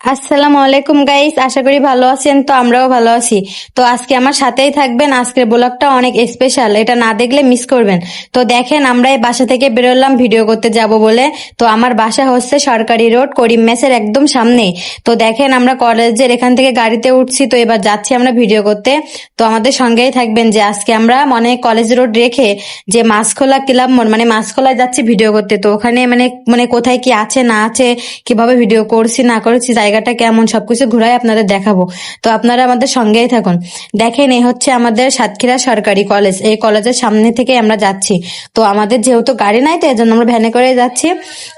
আসসালামু আলাইকুম গাইস, আশা করি ভালো আছেন। তো আমরাও ভালো আছি। তো আজকে আমার সাথেই থাকবেন। আজকের ব্লগটা অনেক স্পেশাল, এটা না দেখলে মিস করবেন। তো দেখেন, আমরা এই বাসা থেকে বেরোলাম ভিডিও করতে যাব বলে। তো আমার বাসা হচ্ছে সরকারি রোড, করিম মেসের একদম সামনে। তো দেখেন, আমরা কলেজের এখান থেকে গাড়িতে উঠছি, তো এবার যাচ্ছি আমরা ভিডিও করতে। তো আমাদের সঙ্গেই থাকবেন যে আজকে আমরা মানে কলেজ রোড রেখে যে মাছখোলা ক্লাব মোড় মানে মাছখোলায় যাচ্ছি ভিডিও করতে। তো ওখানে মানে মানে কোথায় কি আছে না আছে, কিভাবে ভিডিও করছি না করেছি, জায়গাটা কেমন, সবকিছু ঘুরাই আপনাদের দেখাবো। তো আপনারা আমাদের সঙ্গেই থাকুন। দেখেন, এই হচ্ছে আমাদের সাতক্ষীরা সরকারি কলেজ। এই কলেজের সামনে থেকে আমরা যাচ্ছি। তো আমাদের যেহেতু গাড়ি নাই, তো এজন্য আমরা ভ্যানে করে যাচ্ছি।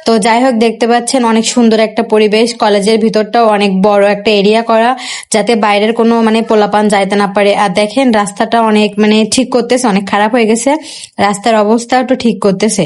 তো যাই হোক, দেখতে পাচ্ছেন অনেক সুন্দর একটা পরিবেশ। কলেজের ভিতরটাও অনেক বড় একটা এরিয়া করা, যাতে বাইরের কোনো মানে পোলাপান যাইতে না পারে। আর দেখেন, রাস্তাটা অনেক মানে ঠিক করতেছে, অনেক খারাপ হয়ে গেছে, রাস্তার অবস্থা একটু ঠিক করতেছে।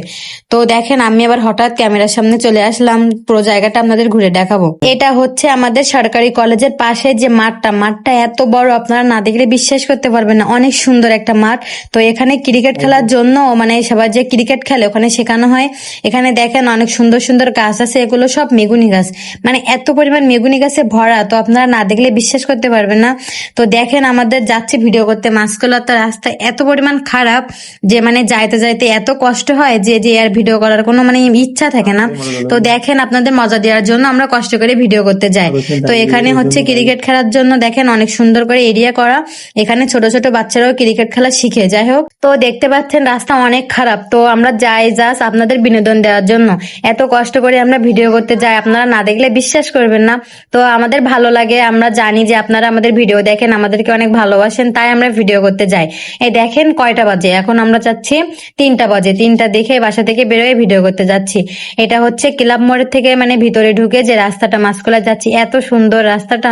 তো দেখেন, আমি আবার হঠাৎ ক্যামেরার সামনে চলে আসলাম, পুরো জায়গাটা আপনাদের ঘুরে দেখাবো। এটা হচ্ছে আমাদের সরকারি কলেজের পাশে যে মাঠটা এত বড়, আপনারা না দেখলে বিশ্বাস করতে পারবেন না। অনেক সুন্দর একটা মাঠ। তো এখানে ক্রিকেট খেলার জন্য মানে সবাই যে ক্রিকেট খেলে ওখানে শেখানো হয়। এখানে দেখেন অনেক সুন্দর সুন্দর গাছ আছে, এগুলো সব মেগুনি গাছ। মানে এত পরিমাণ মেগুনি গাছে ভরা, তো আপনারা না দেখলে বিশ্বাস করতে পারবেন না। তো দেখেন, আমাদের যাচ্ছে ভিডিও করতে মাছকলার, তো রাস্তা এত পরিমাণ খারাপ যে মানে যাইতে যাইতে এত কষ্ট হয় যে যে আর ভিডিও করার কোনো মানে ইচ্ছা থাকে না। তো দেখেন, আপনাদের মজা দেওয়ার জন্য আমরা কষ্ট করে ভিডিও করতে যাই। তো এখানে হচ্ছে ক্রিকেট খেলার জন্য দেখেন অনেক সুন্দর করে এরিয়া করা। এখানে ছোট ছোট বাচ্চারাও ক্রিকেট খেলা শিখে। যাই হোক, তো দেখতে পাচ্ছেন রাস্তা অনেক খারাপ। তো আমরা যাই জাস্ট আপনাদের বিনোদন দেওয়ার জন্য। এত কষ্ট করে আমরা ভিডিও করতে যাই, আপনারা না দেখলে বিশ্বাস করবেন না। তো আমাদের ভালো লাগে, আমরা জানি যে আপনারা আমাদের ভিডিও দেখেন, আমাদেরকে অনেক ভালোবাসেন, তাই আমরা ভিডিও করতে যাই। এই দেখেন কয়টা বাজে, এখন আমরা যাচ্ছি 3টা বাজে। 3টা দেখে বাসা থেকে বেরোয় ভিডিও করতে যাচ্ছি। এটা হচ্ছে ক্লাব মোড়ের থেকে মানে ভিতরে ঢুকে যে রাস্তাটা মাছখোলা যাচ্ছি, এত সুন্দর রাস্তাটা।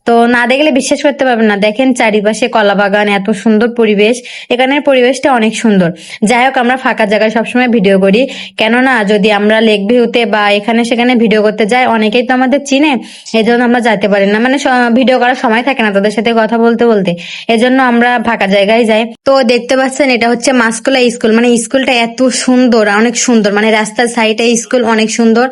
তো না দেখলে বিশ্বাস করতে পারবেন না। দেখেন চারিপাশে কলা বাগান, এত সুন্দর পরিবেশ। এখানের পরিবেশটা অনেক সুন্দর। যাই হোক, আমরা ফাঁকা জায়গায় সবসময় ভিডিও করি, কেননা যদি আমরা লেক ভিউতে বা এখানে সেখানে ভিডিও করতে যাই, অনেকেই তো আমাদের চিনে, এজন্য আমরা যাইতে পারি না, মানে ভিডিও করার সময় থাকে না তাদের সাথে কথা বলতে বলতে। এজন্য আমরা ফাঁকা জায়গায় যাই। তো দেখতে পাচ্ছেন, এটা হচ্ছে মাছখোলা স্কুল। মানে স্কুলটা এত সুন্দর, অনেক সুন্দর, মানে রাস্তার সাইডে স্কুল, অনেক সুন্দর।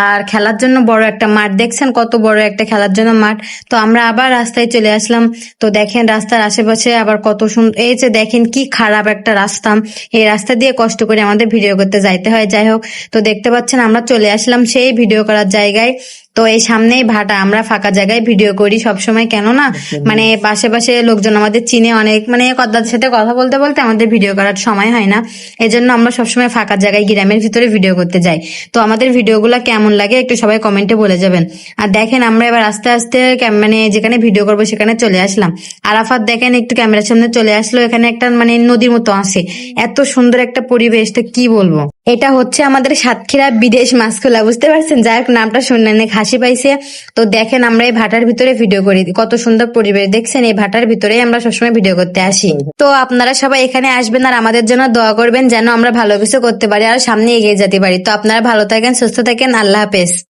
আর খেলার জন্য বড় একটা মাঠ, দেখছেন কত বড় একটা খেলার জন্য মাঠ। তো আমরা আবার রাস্তায় চলে আসলাম। তো দেখেন রাস্তার আশেপাশে আবার কত সুন্দর, এই যে দেখেন কি খারাপ একটা রাস্তা। এই রাস্তা দিয়ে কষ্ট করে আমাদের ভিডিও করতে যাইতে হয়। যাই হোক, তো দেখতে পাচ্ছেন আমরা চলে আসলাম সেই ভিডিও করার জায়গায়। তো এই সামনেই ভাটা, আমরা ফাঁকা জায়গায় ভিডিও করি সবসময়, কেননা মানে পাশে পাশে লোকজন আমাদের চিনে অনেক, মানে তাদের সাথে কথা বলতে বলতে আমাদের ভিডিও করার সময় হয় না। এজন্য আমরা সবসময় ফাঁকা জায়গায় গ্রামের ভিতরে ভিডিও করতে যাই। তো আমাদের ভিডিওগুলো কেমন লাগে একটু সবাই কমেন্টে বলে যাবেন। আর দেখেন, আমরা এবার আস্তে আস্তে মানে যেখানে ভিডিও করবো সেখানে চলে আসলাম। আরাফাত দেখেন একটু ক্যামেরার সামনে চলে আসলো। এখানে একটা মানে নদীর মতো আছে, এত সুন্দর একটা পরিবেশ, তো কি বলবো। এটা হচ্ছে আমাদের সাতক্ষীরা বিদেশ মাছখোলা, বুঝতে পারছেন? যাই হোক, নামটা শুনে অনেক হাসি পাইছে। তো দেখেন, আমরা এই ভাটার ভিতরে ভিডিও করি, কত সুন্দর পরিবেশ দেখছেন। এই ভাটার ভিতরে আমরা সবসময় ভিডিও করতে আসি। তো আপনারা সবাই এখানে আসবেন আর আমাদের জন্য দোয়া করবেন, যেন আমরা ভালো কিছু করতে পারি আর সামনে এগিয়ে যেতে পারি। তো আপনারা ভালো থাকেন, সুস্থ থাকেন, আল্লাহ হাফেজ।